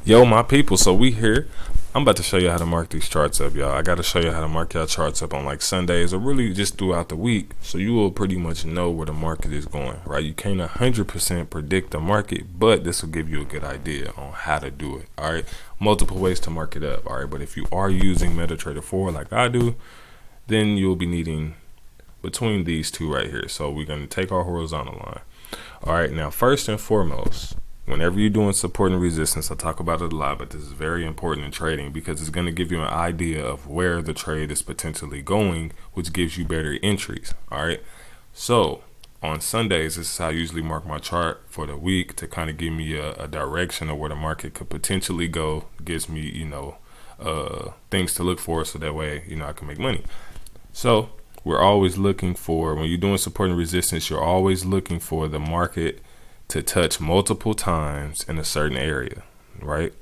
Yo, my people, so we here. I'm about to show you how to mark these charts up, y'all. I got to show you how to mark y'all charts up on like Sundays or really just throughout the week, so you will pretty much know where the market is going, right? You can't 100% predict the market, but this will give you a good idea on how to do it, all right? Multiple ways to mark it up, all right? But if you are using MetaTrader 4 like I do, then you'll be needing between these two right here. So we're going to take our horizontal line. All right, now first and foremost, whenever you're doing support and resistance, I talk about it a lot, but this is very important in trading because it's going to give you an idea of where the trade is potentially going, which gives you better entries. All right, so on Sundays, this is how I usually mark my chart for the week to kind of give me a direction of where the market could potentially go. Gives me, things to look for, so that way, I can make money. So we're always looking for, when you're doing support and resistance, you're always looking for the market to touch multiple times in a certain area, right?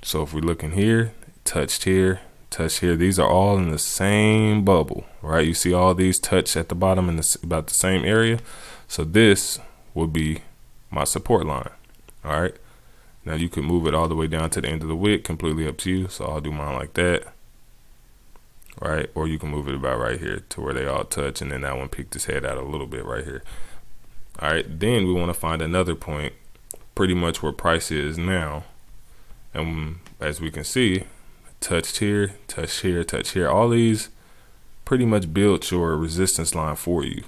So if we're looking here, touched here, touched here, these are all in the same bubble, right? You see all these touch at the bottom in about the same area. So this will be my support line, all right? Now you can move it all the way down to the end of the wick, completely up to you. So I'll do mine like that. Right, or you can move it about right here to where they all touch, and then that one peeked his head out a little bit right here. All right, then we want to find another point pretty much where price is now, and as we can see, touched here, touched here, touched here. All these pretty much built your resistance line for you.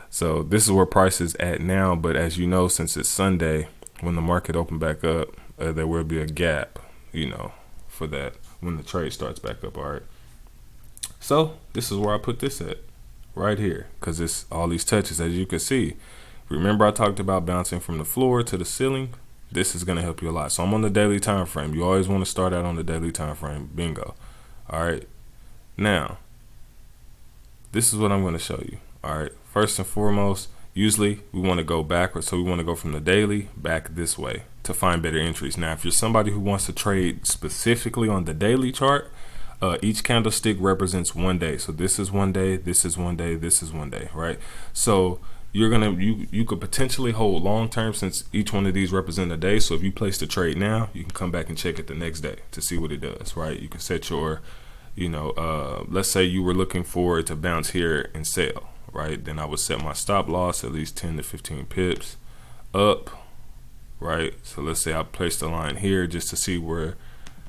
So this is where price is at now, but as you know, since it's Sunday, when the market opened back up, there will be a gap, for that when the trade starts back up. All right. So this is where I put this at, right here, because it's all these touches, as you can see. Remember I talked about bouncing from the floor to the ceiling? This is going to help you a lot. So I'm on the daily time frame. You always want to start out on the daily time frame. Bingo. All right. Now, this is what I'm going to show you. All right. First and foremost, usually we want to go backwards. So we want to go from the daily back this way to find better entries. Now, if you're somebody who wants to trade specifically on the daily chart, each candlestick represents one day. So this is one day, this is one day, this is one day, right? So you could potentially hold long term, since each one of these represent a day. So if you place the trade now, you can come back and check it the next day to see what it does, right? You can set your, let's say you were looking for it to bounce here and sell, right? Then I would set my stop loss at least 10 to 15 pips up, right? So let's say I placed the line here just to see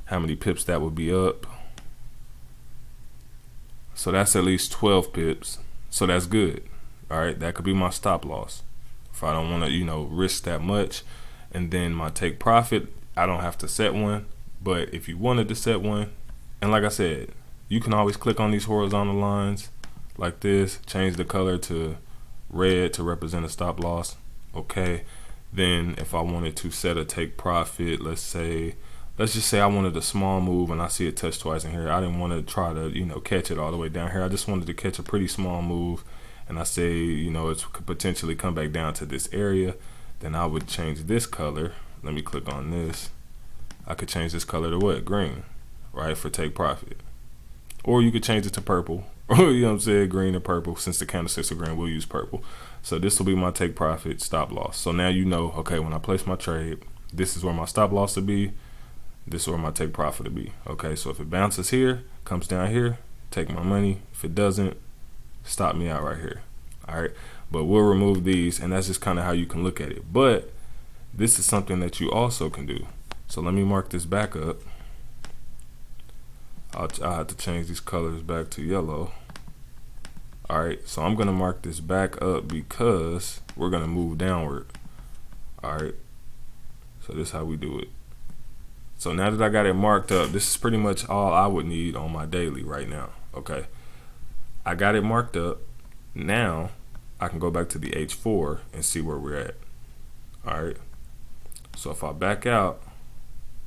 how many pips that would be up. So that's at least 12 pips. So that's good. All right. That could be my stop loss if I don't want to, risk that much. And then my take profit, I don't have to set one. But if you wanted to set one, and like I said, you can always click on these horizontal lines like this, change the color to red to represent a stop loss. Okay. Then if I wanted to set a take profit, let's just say I wanted a small move and I see it touch twice in here. I didn't want to try to, catch it all the way down here. I just wanted to catch a pretty small move. And I say, it could potentially come back down to this area. Then I would change this color. Let me click on this. I could change this color to what? Green, right? For take profit. Or you could change it to purple. Or, green or purple. Since the candlesticks are green, we'll use purple. So this will be my take profit stop loss. So now okay, when I place my trade, this is where my stop loss will be. This is where my take profit will be. Okay, so if it bounces here, comes down here, take my money. If it doesn't, stop me out right here. All right, but we'll remove these, and that's just kind of how you can look at it. But this is something that you also can do. So let me mark this back up. I'll have to change these colors back to yellow. All right, so I'm gonna mark this back up because we're gonna move downward. All right, so this is how we do it. So now that I got it marked up, this is pretty much all I would need on my daily right now. Okay, I got it marked up. Now I can go back to the H4 and see where we're at. All right, so if I back out,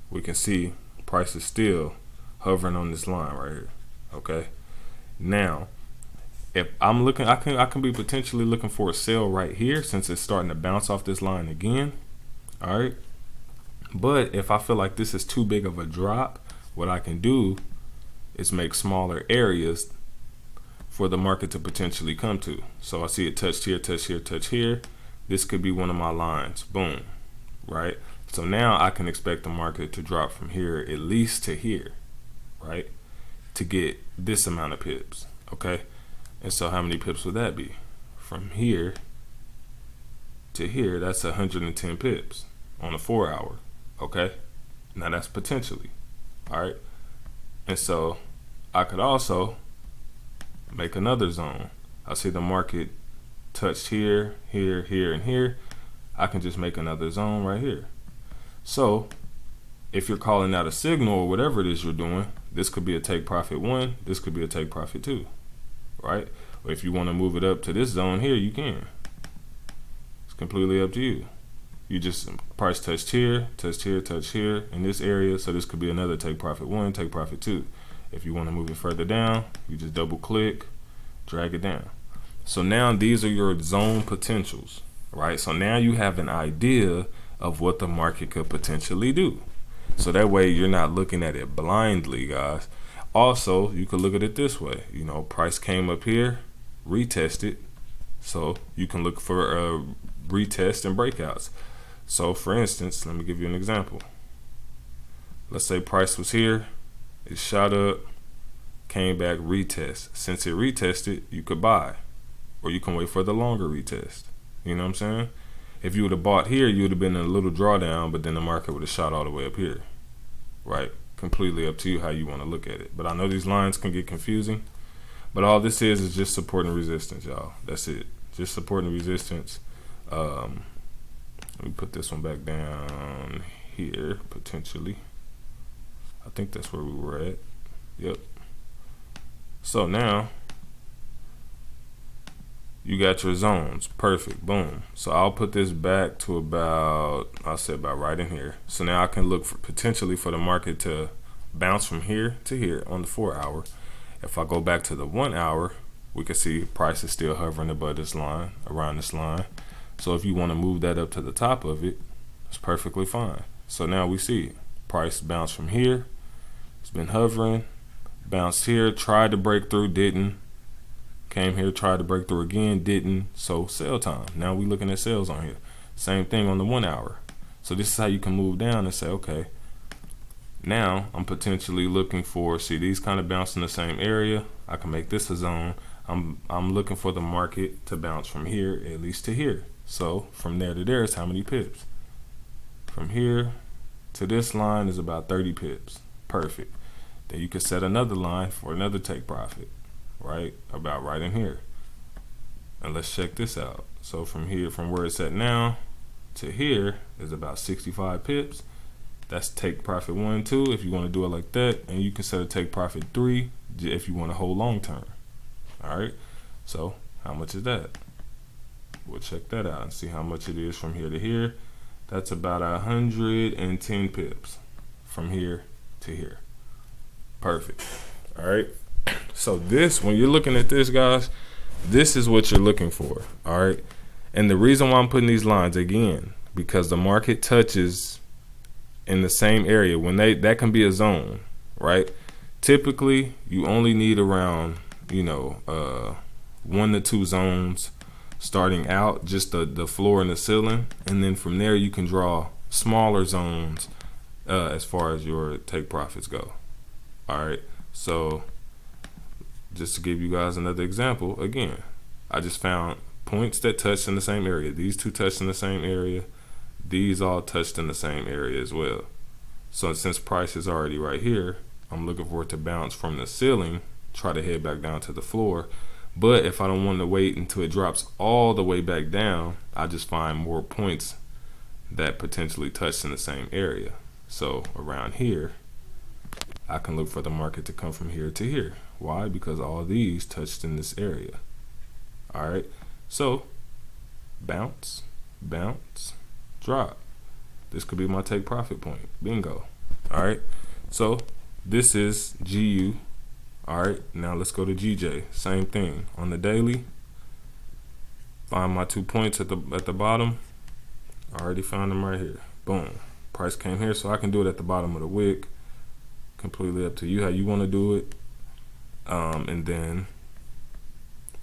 we can see price is still hovering on this line right here. Okay, now if I'm looking, I can be potentially looking for a sell right here, since it's starting to bounce off this line again. All right, but if I feel like this is too big of a drop, what I can do is make smaller areas for the market to potentially come to. So I see it touched here, touch here, touch here. This could be one of my lines. Boom, right? So now I can expect the market to drop from here at least to here, right? To get this amount of pips, okay? And so how many pips would that be? From here to here, that's 110 pips on a 4 hour, okay? Now that's potentially, all right? And so I could also make another zone. I see the market touched here, here, here, and here. I can just make another zone right here. So if you're calling out a signal or whatever it is you're doing, this could be a take profit 1, this could be a take profit 2, right? Or if you want to move it up to this zone here, you can. It's completely up to you. You just price touched here, touched here, touched here in this area. So this could be another take profit 1, take profit 2. If you want to move it further down, you just double click, drag it down. So now these are your zone potentials, right? So now you have an idea of what the market could potentially do. So that way you're not looking at it blindly, guys. Also, you could look at it this way. You know, price came up here, retested. So you can look for retest and breakouts. So for instance, let me give you an example. Let's say price was here, it shot up, came back, retest. Since it retested, you could buy, or you can wait for the longer retest. You know what I'm saying? If you would have bought here, you would have been in a little drawdown, but then the market would have shot all the way up here, right? Completely up to you how you want to look at it. But I know these lines can get confusing, but all this is just support and resistance, y'all. That's it. Just support and resistance. Let me put this one back down here, potentially. I think that's where we were at. Yep. So now you got your zones. Perfect. Boom. So I'll put this back to about, I'll say about right in here. So now I can look for potentially for the market to bounce from here to here on the 4 hour. If I go back to the 1 hour, we can see price is still hovering above this line, around this line. So if you want to move that up to the top of it, it's perfectly fine. So now we see price bounce from here. It's been hovering, bounced here, tried to break through, didn't. Came here, tried to break through again, didn't. So sell time. Now we looking at sales on here. Same thing on the 1 hour. So this is how you can move down and say, okay, now I'm potentially looking for, see these kind of bounce in the same area. I can make this a zone. I'm looking for the market to bounce from here at least to here. So from there to there is how many pips? From here to this line is about 30 pips. Perfect. Then you could set another line for another take profit, right? About right in here. And let's check this out. So from here, from where it's at now to here is about 65 pips. That's take profit 1, 2 if you want to do it like that. And you can set a take profit 3 if you want to hold long term. All right. So how much is that? We'll check that out and see how much it is from here to here. That's about 110 pips from here to here. Perfect. All right. So this, when you're looking at this, guys, this is what you're looking for. All right. And the reason why I'm putting these lines again, because the market touches in the same area when that can be a zone, right? Typically you only need around, 1 to 2 zones starting out, just the floor and the ceiling, and then from there you can draw smaller zones as far as your take profits go. All right. So just to give you guys another example, again, I just found points that touched in the same area. These two touched in the same area. These all touched in the same area as well. So since price is already right here, I'm looking for it to bounce from the ceiling, try to head back down to the floor. But if I don't want to wait until it drops all the way back down, I just find more points that potentially touch in the same area. So around here, I can look for the market to come from here to here. Why? Because all these touched in this area. All right. So bounce, bounce, drop. This could be my take profit point. Bingo. All right. So this is GU. All right. Now let's go to GJ. Same thing on the daily. Find my 2 points at the bottom. I already found them right here. Boom. Price came here, so I can do it at the bottom of the wick. Completely up to you how you want to do it. And then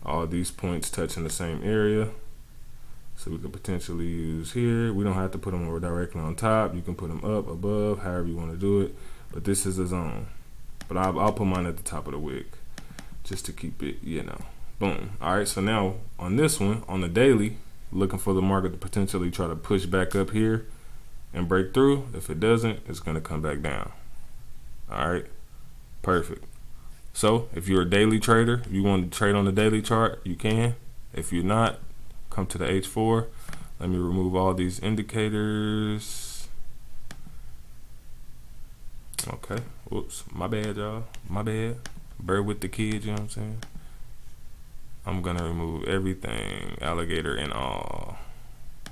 all these points touch in the same area. So we could potentially use here. We don't have to put them directly on top. You can put them up, above, however you want to do it. But this is a zone. But I'll put mine at the top of the wick just to keep it, boom. All right, so now on this one, on the daily, looking for the market to potentially try to push back up here and break through. If it doesn't, it's going to come back down. All right, perfect. So if you're a daily trader, if you want to trade on the daily chart, you can. If you're not, come to the H4. Let me remove all these indicators. Okay, whoops, my bad, y'all, my bad. Bear with the kids, you know what I'm saying? I'm gonna remove everything, alligator and all,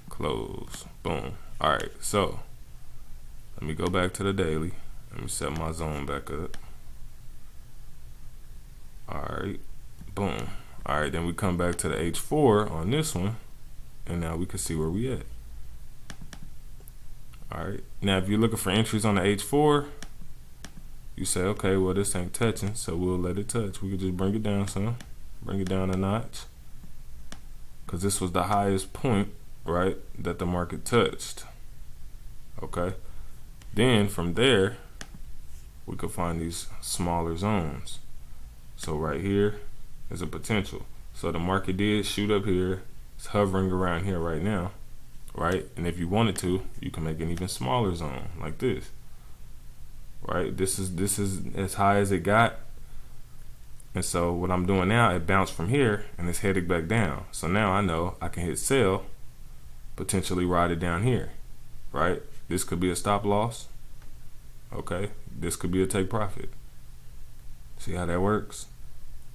close, boom. All right, so let me go back to the daily. Let me set my zone back up. All right, boom. All right, then we come back to the H4 on this one, and now we can see where we at. All right, now if you're looking for entries on the H4, you say, okay, well, this ain't touching, so we'll let it touch. We could just bring it down some, bring it down a notch, because this was the highest point, right, that the market touched. Okay, then from there, we could find these smaller zones. So right here is a potential. So the market did shoot up here. It's hovering around here right now, right? And if you wanted to, you can make an even smaller zone like this, right? This is as high as it got. And so what I'm doing now, it bounced from here and it's heading back down. So now I know I can hit sell, potentially ride it down here, right? This could be a stop loss. Okay, this could be a take profit. See how that works?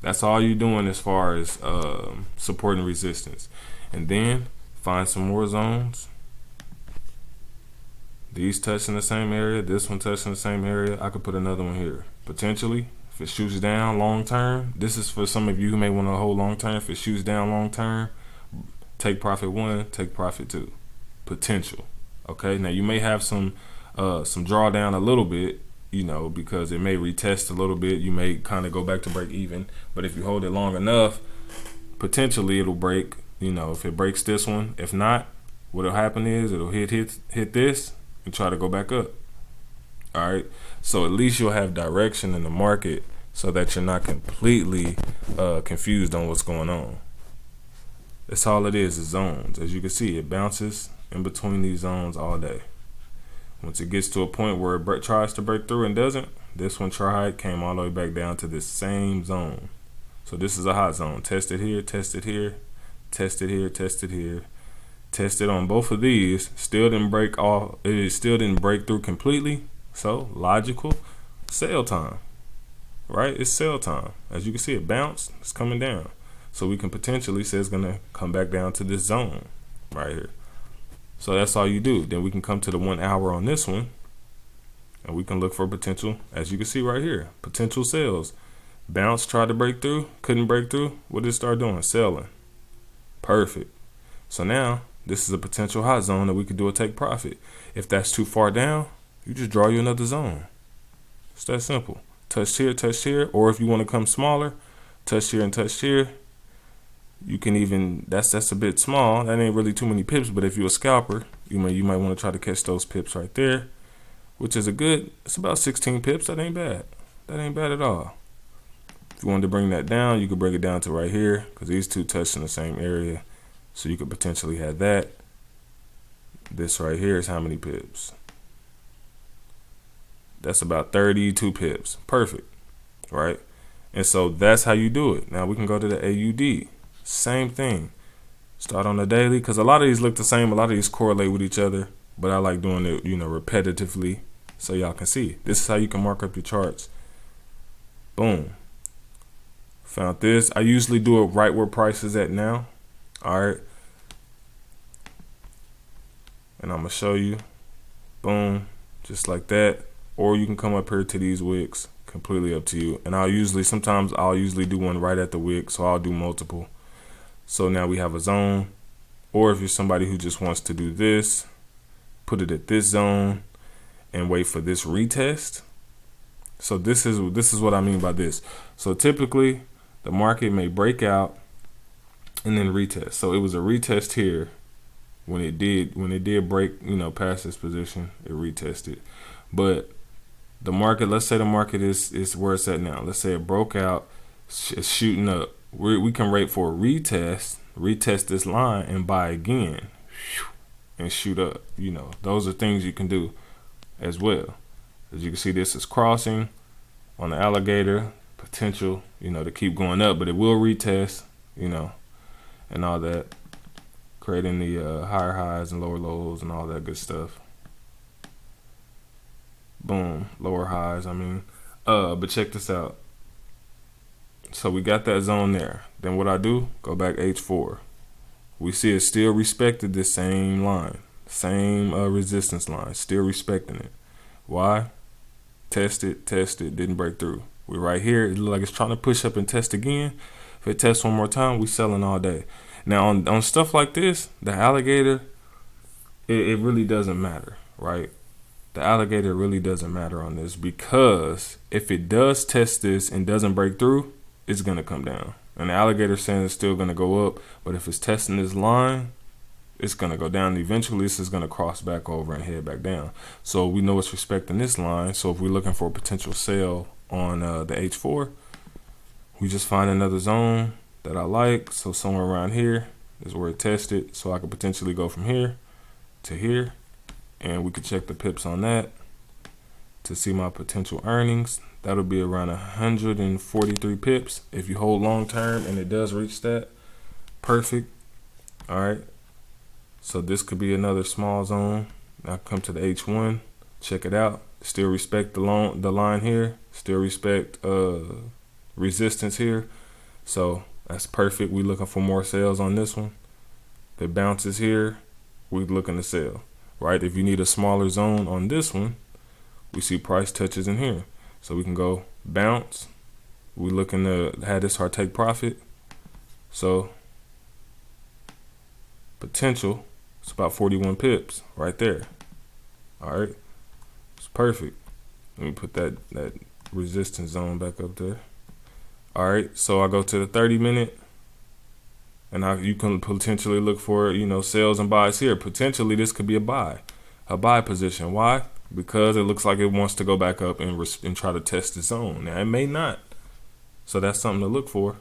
That's all you're doing as far as support and resistance. And then find some more zones. These touching the same area, this one touching the same area. I could put another one here. Potentially, if it shoots down long term, this is for some of you who may want to hold long term. If it shoots down long term, take profit 1, take profit 2. Potential. Okay, now you may have some drawdown a little bit, because it may retest a little bit. You may kind of go back to break even, but if you hold it long enough, potentially it'll break. If it breaks this one, if not, what'll happen is it'll hit this and try to go back up. All right, so at least you'll have direction in the market so that you're not completely confused on what's going on. That's all it is zones. As you can see, it bounces in between these zones all day. Once it gets to a point where it tries to break through and doesn't, this one tried, came all the way back down to this same zone. So this is a hot zone. Tested here, tested here, tested here, tested here, tested on both of these. Still didn't break off. It still didn't break through completely. So logical, sell time, right? It's sell time. As you can see, it bounced. It's coming down. So we can potentially say it's gonna come back down to this zone right here. So that's all you do. Then we can come to the 1 hour on this one and we can look for potential. As you can see right here, potential sales. Bounce, tried to break through, couldn't break through. What did it start doing? Selling. Perfect. So now this is a potential hot zone that we could do a take profit. If that's too far down, you just draw you another zone. It's that simple. Touch here, or if you want to come smaller, touch here and touch here. You can even, that's a bit small. That ain't really too many pips, but if you're a scalper, you might want to try to catch those pips right there, which is it's about 16 pips. That ain't bad. That ain't bad at all. If you wanted to bring that down, you could bring it down to right here because these two touch in the same area. So you could potentially have that. This right here is how many pips? That's about 32 pips. Perfect, right? And so that's how you do it. Now we can go to the AUD. Same thing. Start on the daily because a lot of these look the same. A lot of these correlate with each other, but I like doing it, repetitively so y'all can see. This is how you can mark up your charts. Boom. Found this. I usually do it right where price is at now. All right. And I'm going to show you. Boom. Just like that. Or you can come up here to these wicks. Completely up to you. And sometimes I'll usually do one right at the wick. So I'll do multiple. So now we have a zone. Or if you're somebody who just wants to do this, put it at this zone and wait for this retest. So this is what I mean by this. So typically the market may break out and then retest. So it was a retest here when it did break, past this position, it retested. But the market, let's say the market is where it's at now. Let's say it broke out, it's shooting up. We can wait for a retest this line and buy again and shoot up. Those are things you can do as well. As you can see, this is crossing on the alligator, potential, to keep going up, but it will retest, and all that, creating the higher highs and lower lows and all that good stuff. Boom, lower highs, but check this out. So we got that zone there. Then what I do, go back H4. We see it still respected this same line, same resistance line, still respecting it. Why? Tested, didn't break through. We're right here. It looks like it's trying to push up and test again. If it tests one more time, we selling all day. Now on stuff like this, the alligator, it really doesn't matter, right? The alligator really doesn't matter on this, because if it does test this and doesn't break through, it's gonna come down. And the alligator saying it's still gonna go up, but if it's testing this line, it's gonna go down. Eventually, this is gonna cross back over and head back down. So we know it's respecting this line. So if we're looking for a potential sale on the H4, we just find another zone that I like. So somewhere around here is where it tested. So I could potentially go from here to here, and we could check the pips on that to see my potential earnings. That'll be around 143 pips. If you hold long term and it does reach that, perfect. All right. So this could be another small zone. Now come to the H1, check it out. Still respect the line here. Still respect resistance here. So that's perfect. We looking for more sales on this one. If it bounces here, we looking to sell, right? If you need a smaller zone on this one, we see price touches in here. So we can go bounce. We looking to have this hard take profit. So potential, it's about 41 pips right there. All right, it's perfect. Let me put that resistance zone back up there. All right, so I go to the 30-minute, and you can potentially look for, sales and buys here. Potentially this could be a buy position. Why? Because it looks like it wants to go back up and try to test the zone. Now it may not, so that's something to look for,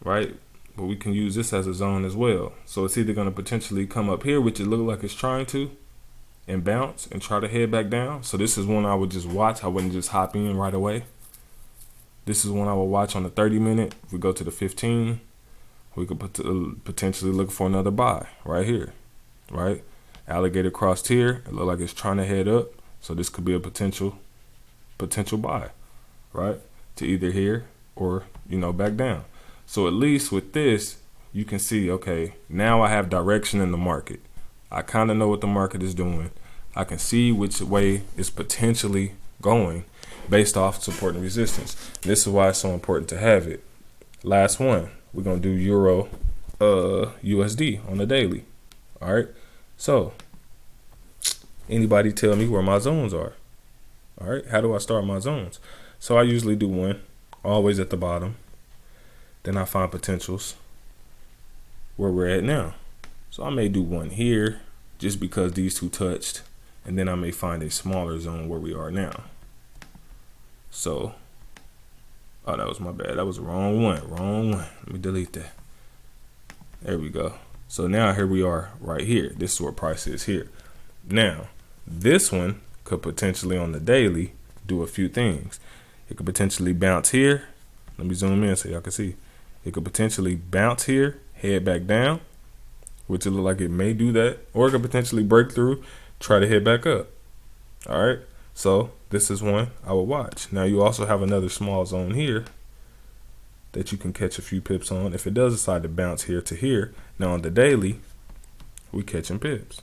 right? But we can use this as a zone as well. So it's either going to potentially come up here, which it looks like it's trying to, and bounce and try to head back down. So this is one I would just watch. I wouldn't just hop in right away. This is one I would watch on the 30-minute. If we go to the 15, we could potentially look for another buy right here, right? Alligator crossed here. It looks like it's trying to head up. So this could be a potential buy, right? To either here or, back down. So at least with this, you can see, okay, now I have direction in the market. I kind of know what the market is doing. I can see which way it's potentially going based off support and resistance. This is why it's so important to have it. Last one, we're going to do Euro USD on the daily. All right. So anybody tell me where my zones are? All right. How do I start my zones? So I usually do one, always at the bottom. Then I find potentials where we're at now. So I may do one here just because these two touched, and then I may find a smaller zone where we are now. So, oh, that was my bad. That was the wrong one. Let me delete that. There we go. So now here we are right here. This is where price is here. Now, this one could potentially on the daily do a few things. It could potentially bounce here. Let me zoom in so y'all can see. It could potentially bounce here, head back down, which it look like it may do that, or it could potentially break through, try to head back up. All right, so this is one I will watch. Now you also have another small zone here that you can catch a few pips on. If it does decide to bounce here to here, now on the daily, we catching pips.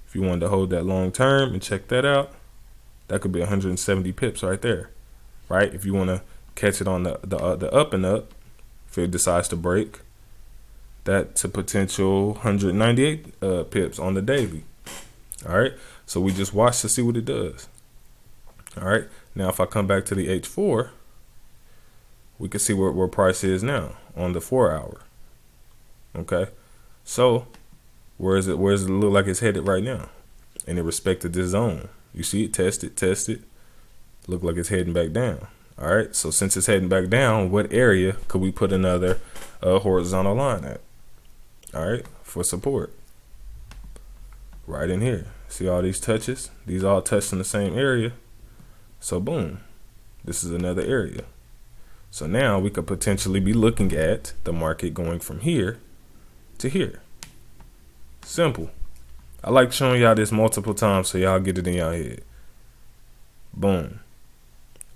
If you wanted to hold that long term and check that out, that could be 170 pips right there, right? If you want to catch it on the up and up, if it decides to break, that's a potential 198 pips on the daily. All right, so we just watch to see what it does. All right, now if I come back to the H4, we can see where price is now on the 4 hour. Okay, so Where does it look like it's headed right now? And it respected this zone. You see it, test it. Look like it's heading back down. All right, so since it's heading back down, what area could we put another horizontal line at? All right, for support. Right in here. See all these touches? These all touch in the same area. So boom, this is another area. So now we could potentially be looking at the market going from here to here. Simple. I like showing y'all this multiple times so y'all get it in y'all head. Boom.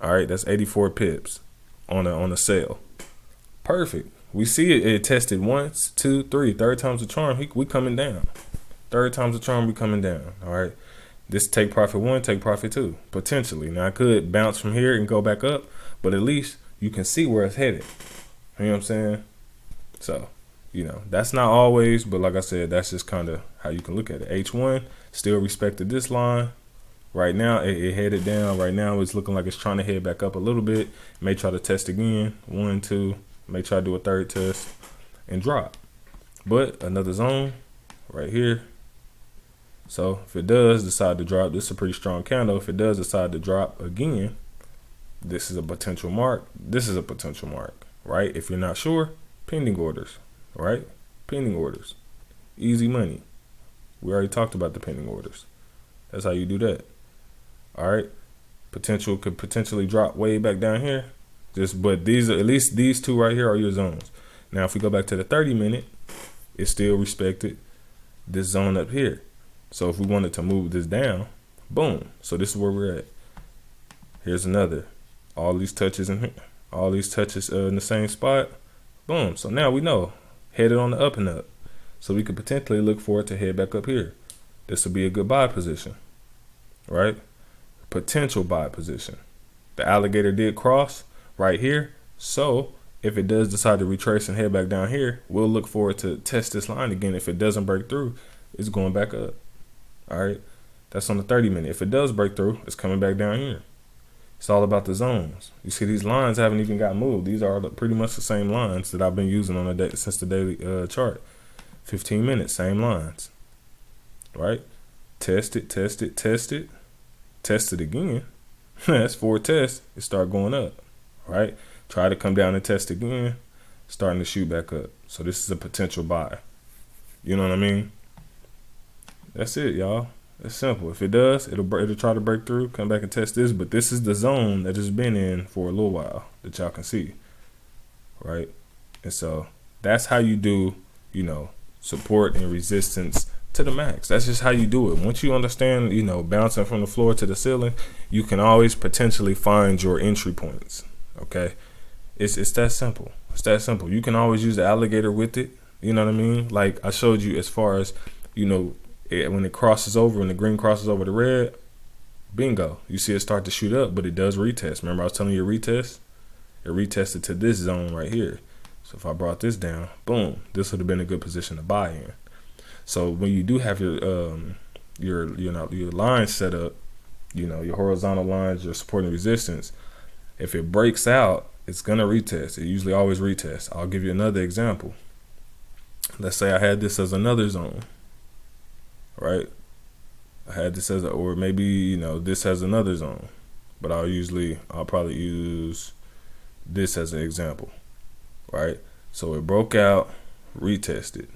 All right, that's 84 pips on a sale. Perfect. We see it tested once, two, three. Third time's the charm. We coming down. Third time's the charm. We coming down. All right. This take profit 1, take profit 2, potentially. Now I could bounce from here and go back up, but at least you can see where it's headed. You know what I'm saying? So, that's not always, but like I said, that's just kind of how you can look at it. H1 still respected this line. Right now, it headed down. Right now, it's looking like it's trying to head back up a little bit. May try to test again. 1, 2. May try to do a third test and drop. But another zone right here. So if it does decide to drop, this is a pretty strong candle. If it does decide to drop again, this is a potential mark. This is a potential mark, right? If you're not sure, pending orders, right? Pending orders. Easy money. We already talked about the pending orders. That's how you do that. All right. Potential could potentially drop way back down here. But these are, at least these two right here are your zones. Now, if we go back to the 30-minute, it still respected this zone up here. So if we wanted to move this down, boom. So this is where we're at. Here's another. All these touches in here. All these touches in the same spot. Boom. So now we know. Headed on the up and up. So we could potentially look for it to head back up here. This would be a good buy position. Right? Potential buy position. The alligator did cross right here. So if it does decide to retrace and head back down here, we'll look for it to test this line again. If it doesn't break through, it's going back up. All right, that's on the 30-minute. If it does break through, it's coming back down here. It's all about the zones. You see, these lines haven't even got moved. These are pretty much the same lines that I've been using on since the daily chart. 15 minutes, same lines. Right? Test it, test it, test it. Test it again. That's 4 tests. It start going up. Right? Try to come down and test again. Starting to shoot back up. So this is a potential buy. You know what I mean? That's it, y'all. It's simple. If it does, it'll try to break through, come back and test this. But this is the zone that it's been in for a little while that y'all can see, right? And so that's how you do, support and resistance to the max. That's just how you do it. Once you understand, bouncing from the floor to the ceiling, you can always potentially find your entry points. Okay, it's that simple. It's that simple. You can always use the alligator with it. You know what I mean? Like I showed you, as far as when it crosses over, when the green crosses over the red, bingo, you see it start to shoot up, but it does retest. Remember I was telling you retest? It retested to this zone right here. So if I brought this down, boom, this would have been a good position to buy in. So when you do have your lines set up, your horizontal lines, your support and resistance, if it breaks out, it's gonna retest. It usually always retests. I'll give you another example. Let's say I had this as another zone. Right, I had this as or maybe this as another zone, but I'll probably use this as an example. Right, so it broke out, retested,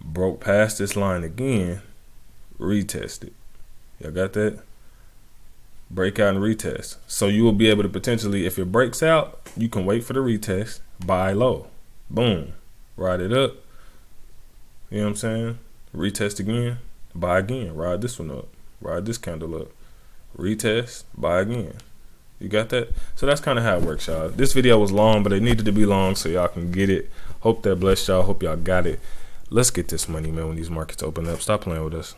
broke past this line again, retested. Y'all got that? Break out and retest. So you will be able to potentially, if it breaks out, you can wait for the retest, buy low, boom, ride it up. You know what I'm saying? Retest again, buy again, ride this one up, ride this candle up, retest, buy again. You got that? So that's kind of how it works, y'all. This video was long, but it needed to be long so y'all can get it. Hope that blessed y'all. Hope y'all got it. Let's get this money, man, when these markets open up. Stop playing with us.